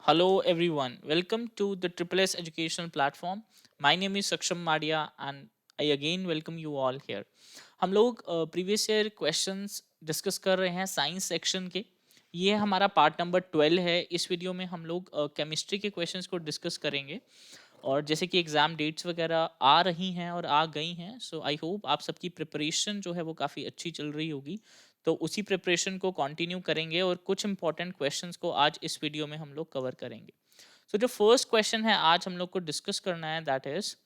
Hello everyone, welcome to the Triple S educational platform. My name is Saksham Madia and I again welcome you all here. हम लोग previous year questions discuss कर रहे हैं science section के. ये हमारा part number 12 है. इस वीडियो में हम लोग केमिस्ट्री के क्वेश्चंस को डिस्कस करेंगे और जैसे कि एग्जाम डेट्स वगैरह आ रही हैं और आ गई हैं, सो आई होप आप सबकी प्रिपरेशन जो है वो काफ़ी अच्छी चल रही होगी. तो उसी प्रिपरेशन को कंटिन्यू करेंगे और कुछ इंपॉर्टेंट क्वेश्चंस को आज इस वीडियो में हम लोग कवर करेंगे. सो जो फर्स्ट क्वेश्चन है आज हम लोग को डिस्कस करना है, that is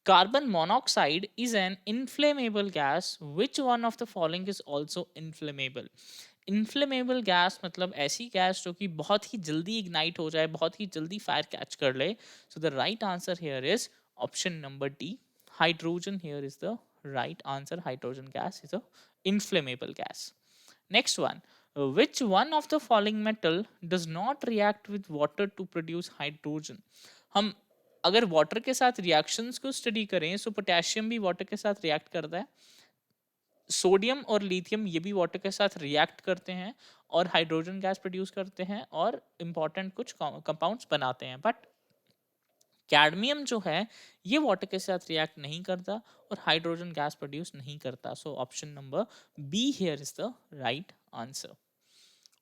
carbon monoxide is an inflammable gas, which one of the following is also inflammable. Inflammable gas मतलब ऐसी गैस जो कि बहुत ही जल्दी इग्नाइट हो जाए, बहुत ही जल्दी फायर कैच कर ले. सो the right answer here is option number D, hydrogen. Here is the right answer. Hydrogen gas is a inflammable gas. Next one, which one of the following metal does not react with water to produce hydrogen. हम अगर water के साथ reactions को study करें, सो potassium भी water के साथ react करता है, सोडियम और लिथियम ये भी वाटर के साथ रिएक्ट करते हैं और हाइड्रोजन गैस प्रोड्यूस करते हैं और इंपॉर्टेंट कुछ कंपाउंड्स बनाते हैं. बट कैडमियम जो है ये वाटर के साथ रिएक्ट नहीं करता और हाइड्रोजन गैस प्रोड्यूस नहीं करता. सो option number B here is the right answer.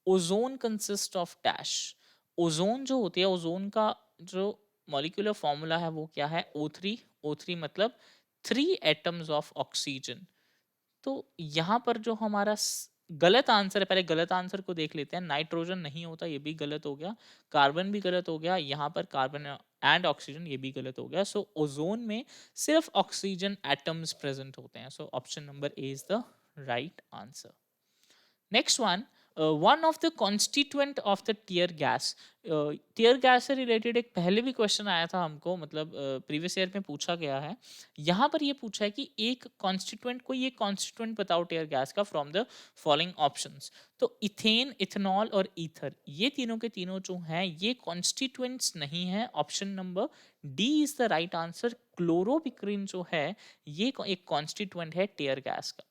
Ozone consist of dash. Ozone जो होती है, ओजोन का जो मॉलिक्यूलर फॉर्मूला है वो क्या है? O3. O3 मतलब 3 एटम्स ऑफ ऑक्सीजन. तो यहाँ पर जो हमारा गलत आंसर है, पहले गलत आंसर को देख लेते हैं. नाइट्रोजन नहीं होता, ये भी गलत हो गया. कार्बन भी गलत हो गया. यहाँ पर कार्बन एंड ऑक्सीजन ये भी गलत हो गया. सो ओजोन में सिर्फ ऑक्सीजन एटम्स प्रेजेंट होते हैं. So option number A is the right answer. Next one, one of the constituent of the tear gas. Tear gas से रिलेटेड एक पहले भी क्वेश्चन आया था हमको, मतलब प्रीवियस ईयर में पूछा गया है. यहाँ पर ये पूछा है कि एक कॉन्स्टिट्यूएंट, कोई एक कॉन्स्टिट्यूएंट बताओ टीयर गैस का फ्रॉम द फॉलोइंग ऑप्शंस. तो इथेन, इथेनॉल और ईथर, ये तीनों के तीनों जो हैं ये कॉन्स्टिट्यूएंट्स नहीं है. Option number D is the right answer. Chloropicrin जो है ये एक कॉन्स्टिट्यूएंट है टीयर गैस का.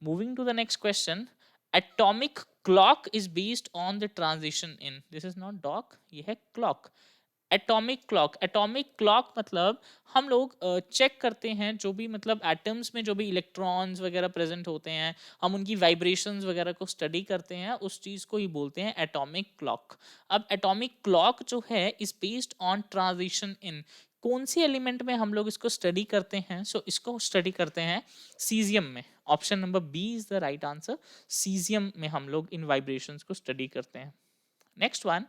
Moving to the next question, atomic clock is based on the transition in. This is not dog, ये है clock. Atomic clock. Atomic clock मतलब हम लोग चेक करते हैं जो भी, मतलब एटम्स में जो भी इलेक्ट्रॉन्स वगैरह प्रेजेंट होते हैं, हम उनकी वाइब्रेशंस वगैरह को स्टडी करते हैं, उस चीज़ को ही बोलते हैं एटॉमिक क्लॉक. अब एटॉमिक क्लॉक जो है is based on transition in. कौन सी एलिमेंट में हम लोग इसको स्टडी करते हैं? सो इसको स्टडी करते हैं सीजियम में. Option number B is the right answer. Caesium में हम लोग इन वाइब्रेशंस को स्टडी करते हैं. Next one,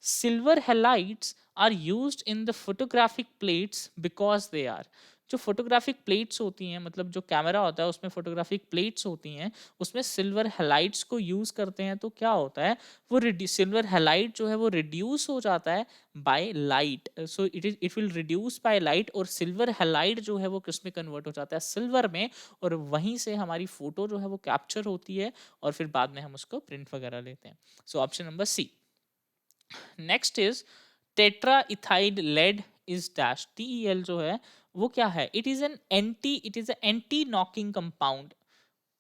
silver halides are used in the photographic plates because they are. जो फोटोग्राफिक प्लेट्स होती हैं, मतलब जो कैमरा होता है उसमें फोटोग्राफिक प्लेट्स होती हैं, उसमें सिल्वर हेलाइड्स को यूज करते हैं. तो क्या होता है, वो सिल्वर हेलाइड जो है वो रिड्यूस हो जाता है by light. So it will reduce by light और सिल्वर हेलाइड जो है वो किस में कन्वर्ट हो जाता है? सिल्वर में. और वहीं से हमारी फोटो जो है वो कैप्चर होती है और फिर बाद में हम उसको प्रिंट वगैरह लेते हैं. So option number C. Next is tetraethyl lead is dash. TEL जो है वो क्या है? It is anti knocking compound.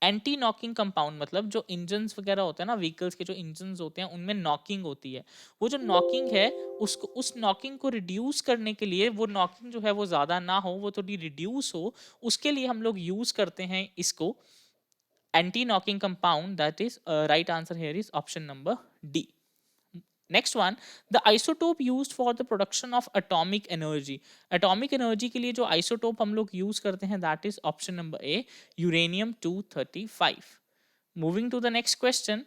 Anti knocking compound मतलब जो इंजन्स वगैरह होते हैं ना, व्हीकल्स के जो इंजन्स होते हैं उनमें नॉकिंग होती है. वो जो नॉकिंग है उसको, उस नॉकिंग को रिड्यूस करने के लिए, वो नॉकिंग जो है वो ज्यादा ना हो, वो थोड़ी रिड्यूस हो, उसके लिए हम लोग यूज करते हैं इसको anti knocking compound. That is right answer here is option number D. Next one, the isotope used for the production of atomic energy. Atomic energy के लिए जो आइसोटोप हम लोग यूज करते हैं that is option number A, uranium 235. Moving to the next question,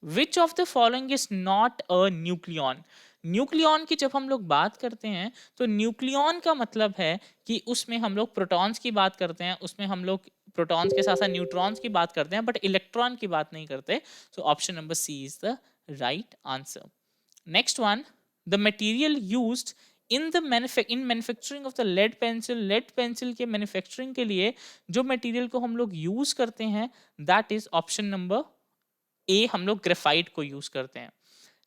which of the following is not a nucleon. Nucleon की जब हम लोग बात करते हैं तो न्यूक्लियन का मतलब है कि उसमें हम लोग प्रोटॉन्स की बात करते हैं, उसमें हम लोग प्रोटॉन्स के साथ साथ न्यूट्रॉन्स की बात करते हैं, बट इलेक्ट्रॉन की बात नहीं करते. So option number C is the right answer. Next one, the material used in the manufacturing of the lead pencil. lead pencil के manufacturing के लिए जो material को हम लोग use करते हैं that is option number A, हम लोग graphite को use करते हैं.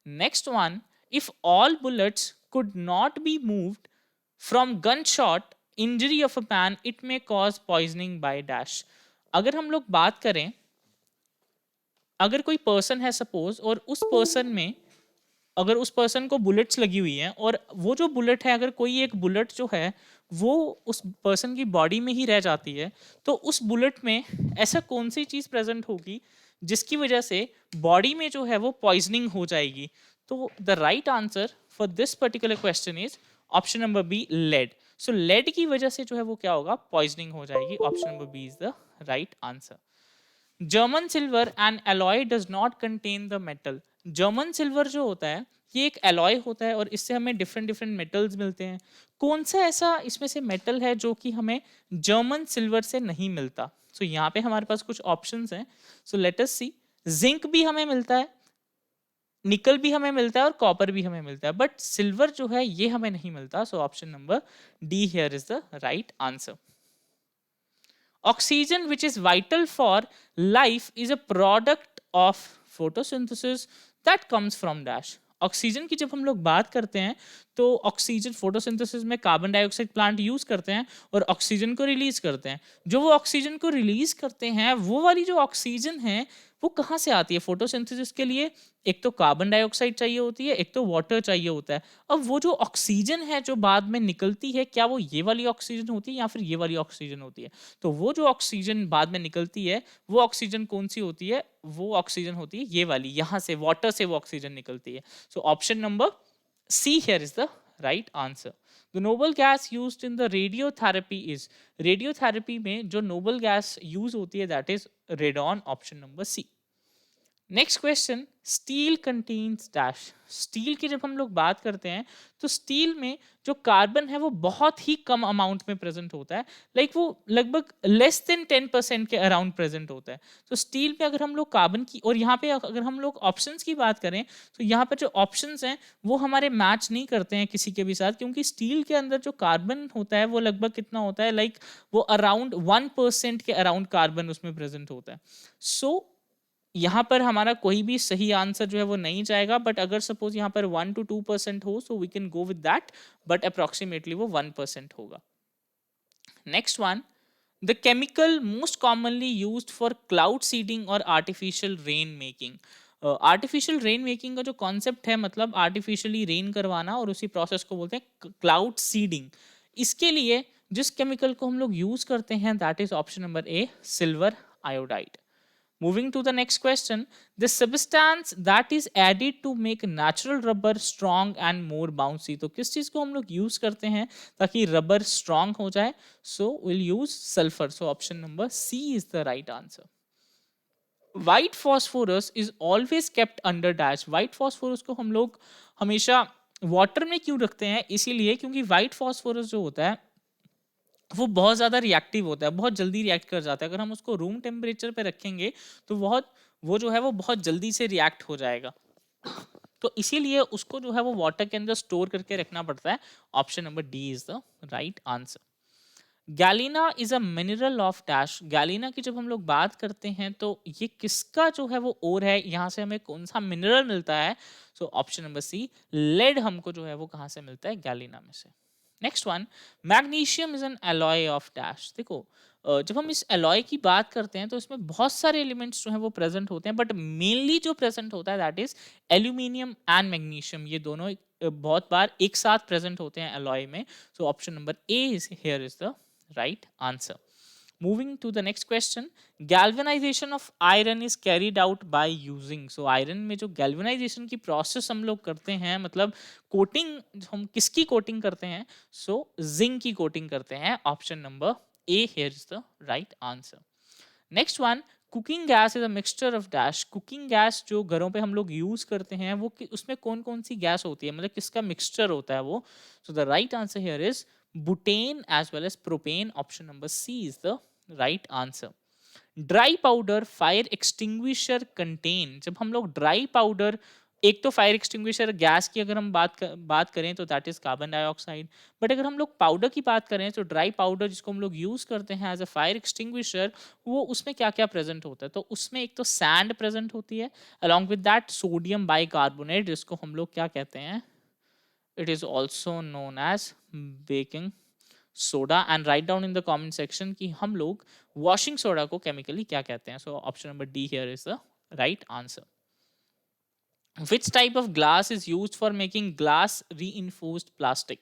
Next one, if all bullets could not be moved from gunshot injury of a man, it may cause poisoning by dash. अगर हम लोग बात करें, अगर कोई पर्सन है सपोज और उस पर्सन में अगर उस पर्सन को बुलेट्स लगी हुई हैं और वो जो बुलेट है, अगर कोई एक बुलेट जो है वो उस पर्सन की बॉडी में ही रह जाती है, तो उस बुलेट में ऐसा कौन सी चीज प्रेजेंट होगी जिसकी वजह से बॉडी में जो है वो पॉइजनिंग हो जाएगी? तो the right answer for this particular question is option number B, lead. So lead की वजह से जो है वो क्या होगा, पॉइजनिंग हो जाएगी। Option number B is the right answer. German silver and alloy does not contain the metal. German silver जो होता है ये एक एलॉय होता है और इससे हमें डिफरेंट डिफरेंट मेटल्स मिलते हैं। कौन सा ऐसा इसमें से मेटल है जो कि हमें जर्मन सिल्वर से नहीं मिलता? सो यहाँ पे हमारे पास कुछ ऑप्शंस हैं। सो लेट अस सी। जिंक भी हमें मिलता है, निकल भी हमें मिलता है और कॉपर भी हमें मिलता है, बट सिल्वर जो है ये हमें नहीं मिलता। सो option number D here is the right answer. Oxygen, which is vital for life, is a product of photosynthesis that comes from dash. Oxygen की जब हम लोग बात करते हैं तो ऑक्सीजन फोटोसिंथेसिस में कार्बन डाइऑक्साइड प्लांट यूज करते हैं और ऑक्सीजन को रिलीज करते हैं। जो वो ऑक्सीजन को रिलीज करते हैं वो वाली जो ऑक्सीजन है वो कहाँ से आती है? फोटोसिंथेसिस के लिए एक तो कार्बन डाइऑक्साइड चाहिए होती है, एक तो वाटर चाहिए होता है। अब वो जो ऑक्सीजन है जो बाद में निकलती है, क्या वो ये वाली ऑक्सीजन होती है या फिर ये वाली ऑक्सीजन होती है? तो वो जो ऑक्सीजन बाद में निकलती है वो ऑक्सीजन कौन सी होती है? वो ऑक्सीजन होती है ये वाली, यहाँ से वाटर से वो ऑक्सीजन निकलती है। So option number C here is the right answer. The noble gas used in the radiotherapy is, radiotherapy में जो नोबल गैस यूज होती है that is radon. Option number C. Next question, steel contains dash. Steel की जब हम लोग बात करते हैं तो स्टील में जो कार्बन है वो बहुत ही कम अमाउंट में प्रेजेंट होता है, लाइक वो लगभग लेस देन 10% के अराउंड प्रेजेंट होता है। तो स्टील पे अगर हम लोग कार्बन की, और यहाँ पे अगर हम लोग ऑप्शंस की बात करें तो यहाँ पर जो ऑप्शंस हैं वो हमारे मैच नहीं करते हैं किसी के भी साथ, क्योंकि स्टील के अंदर जो कार्बन होता है वो लगभग कितना होता है, लाइक वो अराउंड 1% के अराउंड कार्बन उसमें प्रेजेंट होता है। सो यहाँ पर हमारा कोई भी सही आंसर जो है वो नहीं जाएगा, बट अगर सपोज यहाँ पर 1 to 2% हो so we can go with that, but approximately वो 1% होगा। Next one, the chemical most commonly used for cloud seeding और artificial rain making. Artificial rain making का जो कॉन्सेप्ट है, मतलब आर्टिफिशियली रेन करवाना, और उसी प्रोसेस को बोलते हैं क्लाउड सीडिंग। इसके लिए जिस केमिकल को हम लोग यूज करते हैं that is option number A, silver iodide. Moving to the next question, the substance that is added to make natural rubber strong and more bouncy। तो किस चीज को हम लोग यूज करते हैं ताकि रबर स्ट्रांग हो जाए? So we'll use sulphur. So option number C is the right answer. White phosphorus is always kept under dash. White phosphorus को हम लोग हमेशा वाटर में क्यों रखते हैं? इसीलिए क्योंकि व्हाइट फॉस्फोरस जो होता है वो बहुत ज़्यादा रिएक्टिव होता है, बहुत जल्दी रिएक्ट कर जाता है। अगर हम उसको रूम टेम्परेचर पे रखेंगे तो वो जो है वो बहुत जल्दी से रिएक्ट हो जाएगा। तो इसीलिए उसको जो है वो वाटर के अंदर स्टोर करके रखना पड़ता है। Option number D is the right answer. Galina is a mineral of dash. Galina की जब हम लोग बात करते हैं तो ये किसका जो है वो ओर है, यहाँ से हमें कौन सा मिनरल मिलता है? So option number C, lead हमको जो है वो कहाँ से मिलता है? गैलिना में से। Next one, magnesium is an alloy of dash. देखो जब हम इस एलॉय की बात करते हैं तो इसमें बहुत सारे एलिमेंट्स जो हैं वो प्रेजेंट होते हैं, बट मेनली जो प्रेजेंट होता है that is aluminium and magnesium. ये दोनों बहुत बार एक साथ प्रेजेंट होते हैं एलॉय में। सो option number A is here is the right answer. Moving to the next question, galvanization of iron is carried out by using। So iron में जो galvanization की process हम लोग करते हैं, मतलब coating, हम किसकी coating करते हैं? So zinc की coating करते हैं। Option number A here is the right answer। Next one, cooking gas is a mixture of dash. Cooking gas जो घरों पे हम लोग यूज करते हैं वो उसमें कौन कौन सी गैस होती है, मतलब किसका मिक्सचर होता है वो? So the right answer here is butane as well as propane. Option number C is the right answer. Dry powder fire extinguisher contain. जब हम लोग ड्राई पाउडर, एक तो फायर एक्सटिंग्विशर गैस की अगर हम बात करें तो that is carbon dioxide, but अगर हम लोग पाउडर की बात करें तो ड्राई पाउडर जिसको हम लोग यूज करते हैं एज अ फायर एक्सटिंग्विशर, वो उसमें क्या क्या प्रेजेंट होता है? तो उसमें एक तो सैंड प्रेजेंट होती है, along with that sodium bicarbonate जिसको हम लोग क्या कहते हैं? It is also known as baking soda. And write down in the comment section कि हम लोग वॉशिंग सोडा को केमिकली क्या कहते हैं। So option number D here is the right answer. Which type of glass is use for making glass री plastic?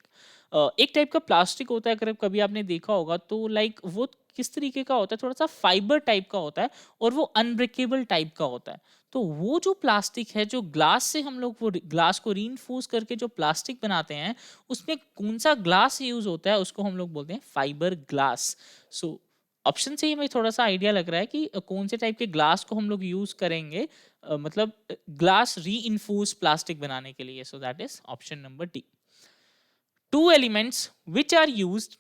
एक type का प्लास्टिक होता है, अगर कभी आपने देखा होगा तो लाइक वो किस तरीके का होता है, थोड़ा सा फाइबर टाइप का होता है और वो अनब्रेकेबल टाइप का होता है। तो वो जो प्लास्टिक है, जो ग्लास से हम लोग वो ग्लास को रीइंफोर्स करके जो प्लास्टिक बनाते हैं, उसमें कौन सा ग्लास यूज होता है, उसको हम लोग बोलते हैं फाइबर ग्लास। सो ऑप्शन से ही हमें थोड़ा सा आइडिया लग रहा है कि कौन से टाइप के ग्लास को हम लोग यूज करेंगे, मतलब ग्लास री प्लास्टिक बनाने के लिए। सो that is option number D. Two elements which are used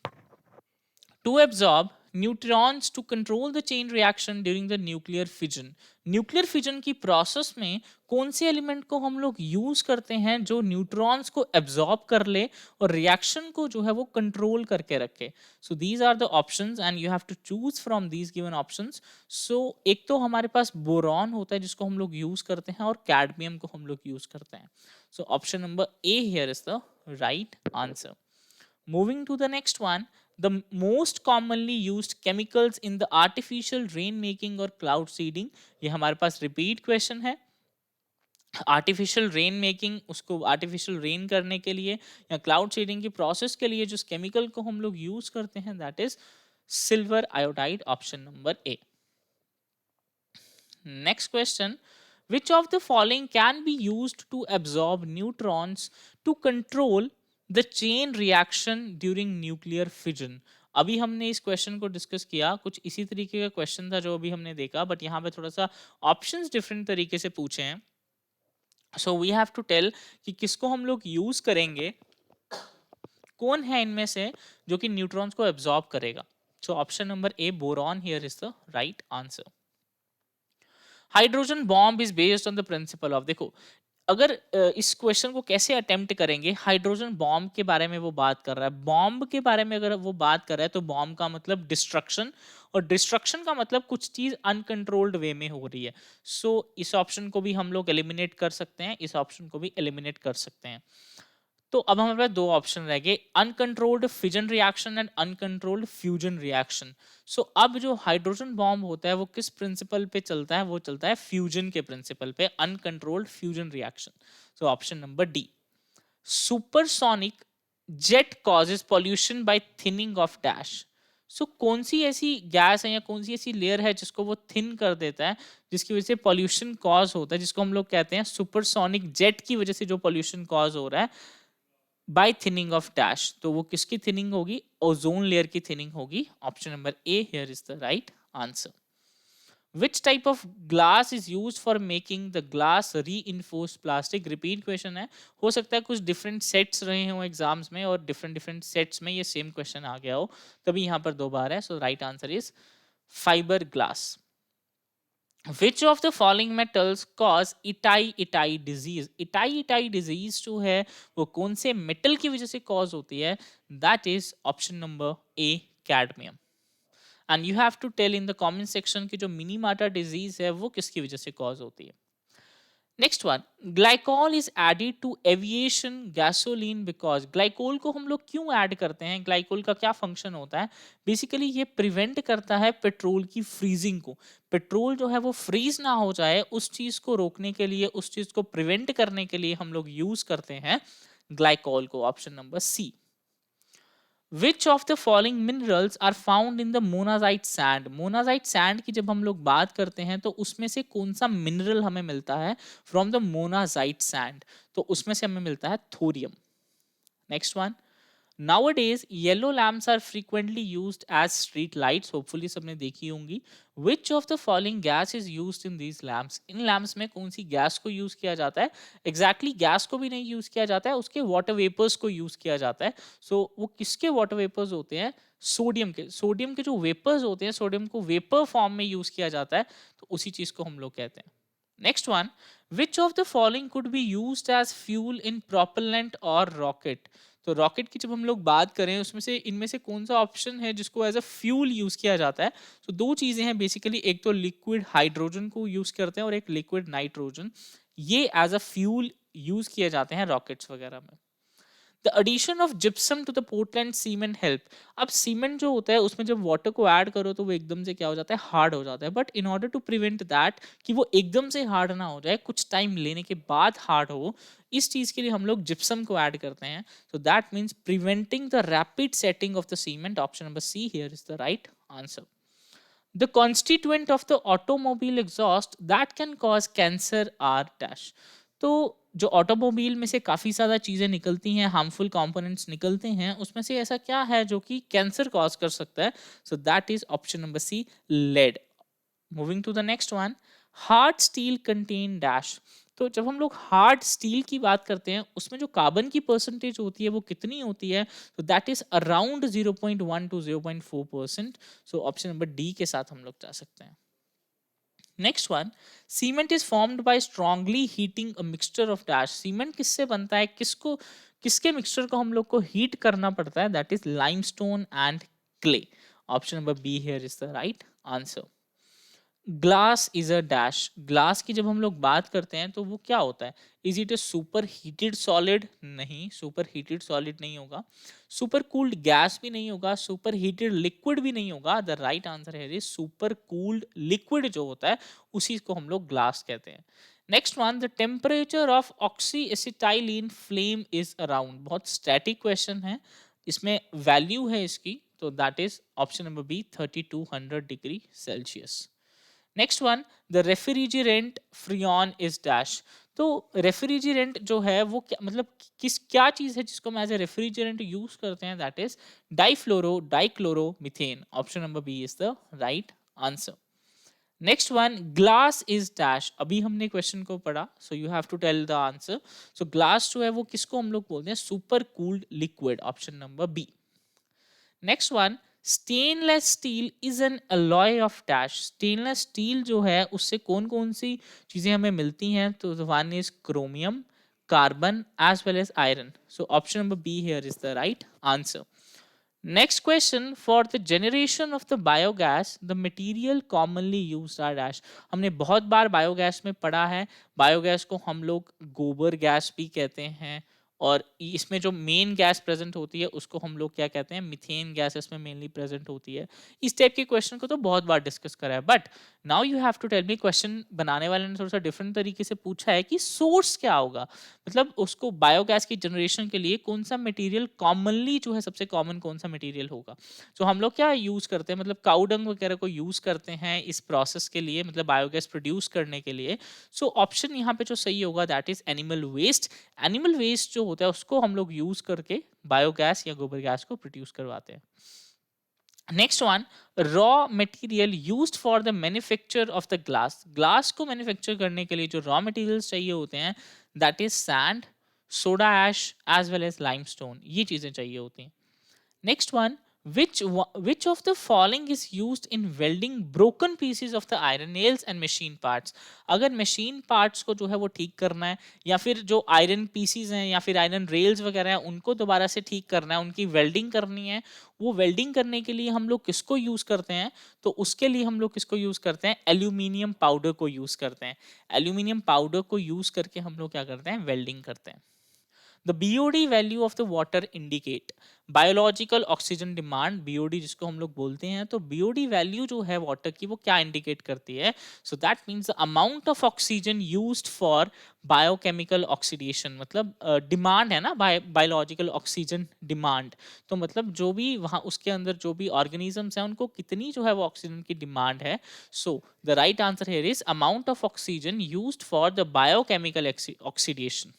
to absorb neutrons to control the chain reaction during the nuclear fission. Nuclear fission की प्रोसेस में कौन से एलिमेंट को हम लोग यूज करते हैं जो न्यूट्रॉन्स को एब्जॉर्ब कर ले और रिएक्शन को जो है वो कंट्रोल करके रखे? So these are the options and you have to choose from these given options. So एक तो हमारे पास बोरॉन होता है जिसको हम लोग यूज करते हैं, और कैडमियम को हम लोग यूज करते हैं। So option number A here is the right answer. Moving to the next one, the most commonly used chemicals in the artificial rain making or cloud seeding. ये हमारे पास repeat question है। Artificial rain making, उसको artificial rain करने के लिए या cloud seeding की process के लिए जिस केमिकल को हम लोग यूज करते हैं, that is silver iodide, option number A. Next question, which of the following can be used to absorb neutrons to control the chain reaction during nuclear fission? अभी हमने इस क्वेश्चन को डिस्कस किया, कुछ इसी तरीके का क्वेश्चन था जो अभी हमने देखा, बट यहाँ पे थोड़ा सा ऑप्शंस डिफरेंट तरीके से पूछे हैं। So we have to tell कि किसको हम लोग यूज करेंगे, कौन है इनमें से जो कि न्यूट्रॉन्स को एब्जॉर्ब करेगा। सो option number A, boron here is the right answer. Hydrogen bomb is based on the principle of, देखो अगर इस क्वेश्चन को कैसे अटेम्प्ट करेंगे, हाइड्रोजन बॉम्ब के बारे में वो बात कर रहा है, बॉम्ब के बारे में अगर वो बात कर रहा है तो बॉम्ब का मतलब डिस्ट्रक्शन, और डिस्ट्रक्शन का मतलब कुछ चीज अनकंट्रोल्ड वे में हो रही है। सो इस ऑप्शन को भी हम लोग एलिमिनेट कर सकते हैं, इस ऑप्शन को भी एलिमिनेट कर सकते हैं। तो अब हमारे पास दो ऑप्शन रह गए, uncontrolled fission reaction and uncontrolled fusion reaction. So अब जो हाइड्रोजन बॉम्ब होता है वो किस प्रिंसिपल पे चलता है, वो चलता है फ्यूजन के प्रिंसिपल पे, uncontrolled fusion reaction. So option number D, supersonic jet causes pollution by thinning of dash. So कौन सी ऐसी गैस है या कौन सी ऐसी लेयर है जिसको वो थिन कर देता है, जिसकी वजह से पॉल्यूशन कॉज होता है, जिसको हम लोग कहते हैं सुपरसोनिक जेट की वजह से जो पॉल्यूशन कॉज हो रहा है बाय थिनिंग ऑफ डैश। तो वो किसकी थिनिंग होगी, ओजोन लेयर की थिनिंग होगी। Option number A here is the right answer. Which type of glass is use for making the glass री प्लास्टिक? रिपीट क्वेश्चन है, हो सकता है कुछ डिफरेंट सेट्स रहे हो एग्जाम्स में और डिफरेंट डिफरेंट सेट्स में ये सेम क्वेश्चन आ गया हो, तभी यहाँ पर दो बार है। So right answer is fibre glass. Which of the following metals cause itai disease? Itai disease जो है वो कौन से मेटल की वजह से कॉज होती है? That is option number A, cadmium. And you have to tell in the comment section कि जो मिनीमाटा डिजीज है वो किसकी वजह से कॉज होती है। Next one, glycol is added to aviation gasoline because. Glycol को हम लोग क्यों ऐड करते हैं, ग्लाइकोल का क्या फंक्शन होता है? बेसिकली ये प्रिवेंट करता है पेट्रोल की फ्रीजिंग को। पेट्रोल जो है वो फ्रीज ना हो जाए, उस चीज को रोकने के लिए, उस चीज को प्रिवेंट करने के लिए हम लोग यूज करते हैं ग्लाइकोल को। Option number C. Which of the following minerals are found in the monazite sand? Monazite sand की जब हम लोग बात करते हैं तो उसमें से कौन सा मिनरल हमें मिलता है फ्रॉम द मोनाजाइट सैंड? तो उसमें से हमें मिलता है thorium. Next one, Nowadays, yellow lamps are frequently used as street lights. Hopefully सबने देखी होंगी। Which of the following gas is used in these lamps? In lamps में कौन सी गैस को यूज किया जाता है? एग्जैक्टली गैस को भी नहीं यूज किया जाता है, उसके वाटर वेपर्स को यूज किया जाता है। सो वो किसके वाटर वेपर्स होते हैं? सोडियम के। सोडियम के जो वेपर्स होते हैं, सोडियम को वेपर फॉर्म में यूज किया जाता है, तो उसी चीज को हम लोग कहते हैं। Next one, which of the following could be used as fuel in propellant और रॉकेट? तो रॉकेट की जब हम लोग बात करें उसमें से इनमें से कौन सा ऑप्शन है जिसको एज अ फ्यूल यूज किया जाता है? तो दो चीजें हैं बेसिकली, एक तो लिक्विड हाइड्रोजन को यूज करते हैं और एक लिक्विड नाइट्रोजन, ये एज अ फ्यूल यूज किए जाते हैं रॉकेट्स वगैरह में। The addition of gypsum to the Portland cement help. अब सीमेंट जो होता है उसमें जब वाटर को ऐड करो तो वो एकदम से क्या हो जाता है, हार्ड हो जाता है। But in order to prevent that कि वो एकदम से हार्ड ना हो जाए, कुछ टाइम लेने के बाद हार्ड हो, इस चीज के लिए हम लोग जिप्सम को ऐड करते हैं। So that means preventing the rapid setting of the cement. Option number C here is the right answer. The constituent of the automobile exhaust that can cause cancer are dash। तो जो automobile में से काफ़ी ज़्यादा चीज़ें निकलती हैं, harmful components निकलते हैं, उसमें से ऐसा क्या है जो कि कैंसर कॉज कर सकता है? So that is option number C, lead. Moving to the next one, hard steel contain dash. तो जब हम लोग हार्ड स्टील की बात करते हैं उसमें जो कार्बन की परसेंटेज होती है वो कितनी होती है? तो that is around 0.1 to 0.4%। So option number D के साथ हम लोग जा सकते हैं। Next one, cement is formed by strongly heating a mixture of dash. Cement किससे बनता है, किसको, किसके मिक्सचर को हम लोग को हीट करना पड़ता है? That is limestone and clay. Option number B here is the right answer. Glass is a dash. Glass की जब हम लोग बात करते हैं तो वो क्या होता है? Is it A super heated solid? नहीं, सुपर हीटेड सॉलिड नहीं होगा। सुपर कूल्ड गैस भी नहीं होगा, सुपर हीटेड लिक्विड भी नहीं होगा। द राइट आंसर है सुपर कूल्ड लिक्विड जो होता है उसी को हम लोग ग्लास कहते हैं। Next one, the temperature of oxy acetylene flame is around. बहुत स्टैटिक क्वेश्चन है, इसमें वैल्यू है इसकी, तो that is option number B 3200 degree Celsius. Next one, the refrigerant freon is dash. तो रेफ्रिजरेंट जो है वो क्या मतलब, किस क्या चीज है जिसको हम एज ए रेफ्रिजरेंट यूज करते हैं? That is difluoro dichloro methane. Option number B is the right answer. Next one, glass is dash. अभी हमने क्वेश्चन को पढ़ा, so you have to tell the answer. So glass जो है वो किसको हम लोग बोलते हैं? Super cooled liquid. Option number B. Next one, stainless steel is an alloy of dash. Stainless steel जो है उससे कौन कौन सी चीजें हमें मिलती हैं? तो one is chromium, carbon as well as iron. So option number B here is the right answer. Next question, for the generation of the biogas the material commonly used are dash. हमने बहुत बार biogas में पढ़ा है, biogas को हम लोग गोबर gas भी कहते हैं, और इसमें जो मेन गैस प्रेजेंट होती है उसको हम लोग क्या कहते हैं? मीथेन गैस इसमें मेनली प्रेजेंट होती है। इस टाइप के क्वेश्चन को तो बहुत बार डिस्कस करा है, but now you have to tell me, question बनाने वाले ने थोड़ा सा डिफरेंट तरीके से पूछा है कि सोर्स क्या होगा, मतलब उसको बायोगैस की जनरेशन के लिए कौन सा मटेरियल कॉमनली जो है, सबसे कॉमन कौन सा मटेरियल होगा? तो हम लोग क्या यूज करते हैं, मतलब काऊ डंग वगैरह को यूज करते हैं इस प्रोसेस के लिए, मतलब बायोगैस प्रोड्यूस करने के लिए। सो ऑप्शन यहाँ पे जो सही होगा that is animal waste. Animal waste जो होता है उसको हम लोग यूज करके बायोगैस या गोबर गैस को प्रोड्यूस करवाते हैं। Next one, raw material used for the manufacture of the glass. Glass को मैन्युफैक्चर करने के लिए जो रॉ मटेरियल्स चाहिए होते हैं that is sand, soda ash as well as limestone. ये चीजें चाहिए होती हैं। Next one, which of the following is used in welding broken pieces of the iron nails and machine parts? अगर machine parts को जो है वो ठीक करना है, या फिर जो iron pieces हैं या फिर iron rails वगैरह हैं उनको दोबारा से ठीक करना है, उनकी welding करनी है, वो welding करने के लिए हम लोग किसको यूज करते हैं? तो उसके लिए हम लोग किसको यूज करते हैं? एल्यूमिनियम पाउडर को यूज करते हैं। एल्यूमिनियम पाउडर को यूज करके हम लोग क्या करते हैं? वेल्डिंग करते हैं। The BOD value of the water indicate biological oxygen demand, BOD जिसको हम लोग बोलते हैं, तो BOD वैल्यू जो है वाटर की वो क्या इंडिकेट करती है? So that means the amount of oxygen used for biochemical oxidation. मतलब डिमांड है ना, बायोलॉजिकल ऑक्सीजन डिमांड, तो मतलब जो भी वहाँ उसके अंदर जो भी ऑर्गेनिजम्स हैं उनको कितनी जो है वो ऑक्सीजन की डिमांड है। सो the right answer here is amount of oxygen used for the biochemical oxidation.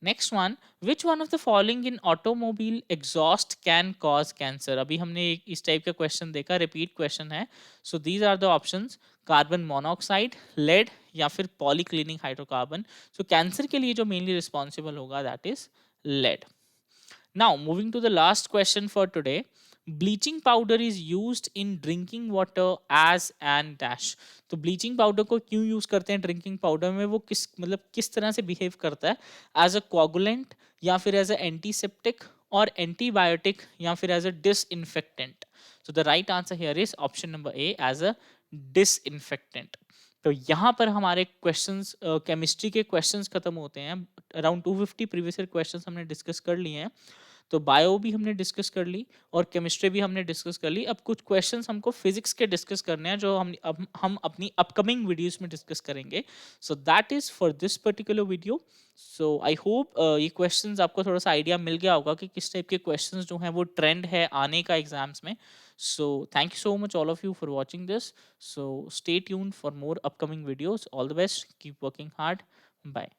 Next one, which one of the following in automobile exhaust can cause cancer. अभी हमने एक इस टाइप का क्वेश्चन देखा, रिपीट क्वेश्चन है। So these are the options, carbon monoxide, lead या फिर polycyclic hydrocarbon. So cancer के लिए जो मेनली रिस्पॉन्सिबल होगा that is lead. Now, moving to the last question for today. Bleaching powder is used in drinking water as an dash. तो bleaching powder को क्यों use करते हैं ड्रिंकिंग पाउडर में? वो किस मतलब किस तरह से बिहेव करता है? एज अ कोगुलेंट, या फिर एज अ एंटीसेप्टिक और एंटीबायोटिक, या फिर as a disinfectant? So the right answer here is option number A, as a disinfectant. तो यहाँ पर हमारे क्वेश्चंस केमिस्ट्री के क्वेश्चंस खत्म होते हैं। अराउंड 250 प्रीवियस ईयर क्वेश्चंस हमने डिस्कस कर लिए हैं। तो बायो भी हमने डिस्कस कर ली और केमिस्ट्री भी हमने डिस्कस कर ली। अब कुछ क्वेश्चंस हमको फिजिक्स के डिस्कस करने हैं जो हम अपनी अपकमिंग वीडियोस में डिस्कस करेंगे। सो that is for this particular video. So I hope ये क्वेश्चंस आपको थोड़ा सा आइडिया मिल गया होगा कि किस टाइप के क्वेश्चंस जो हैं वो ट्रेंड है आने का एग्जाम्स में। So thank you so much all of you for watching this. So stay tuned for more upcoming videos. All the best, keep working hard, bye.